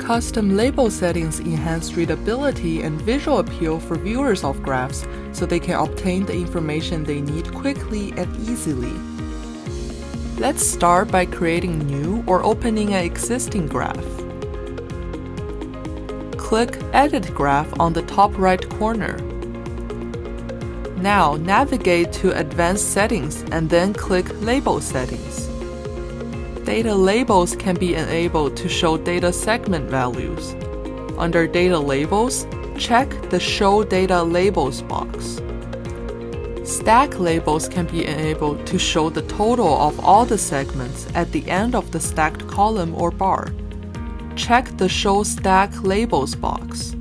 Custom label settings enhance readability and visual appeal for viewers of graphs so they can obtain the information they need quickly and easily. Let's start by creating new or opening an existing graph. Click Edit Graph on the top right corner. Now navigate to Advanced Settings and then click Label Settings. Data labels can be enabled to show data segment values. Under Data Labels, check the Show Data Labels box. Stack labels can be enabled to show the total of all the segments at the end of the stacked column or bar. Check the Show Stack Labels box.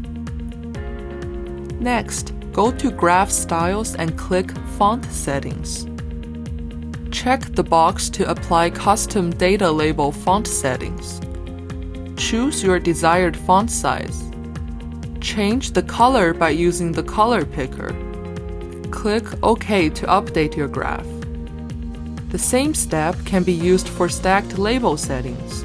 Next, go to Graph Styles and click Font Settings. Check the box to apply custom data label font settings. Choose your desired font size. Change the color by using the color picker. Click OK to update your graph. The same step can be used for stacked label settings.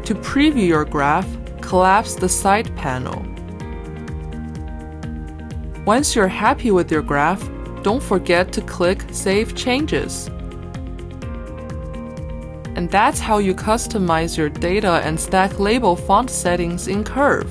To preview your graph, collapse the side panel. Once you're happy with your graph, don't forget to click Save Changes. And that's how you customize your data and stack label font settings in Kurve.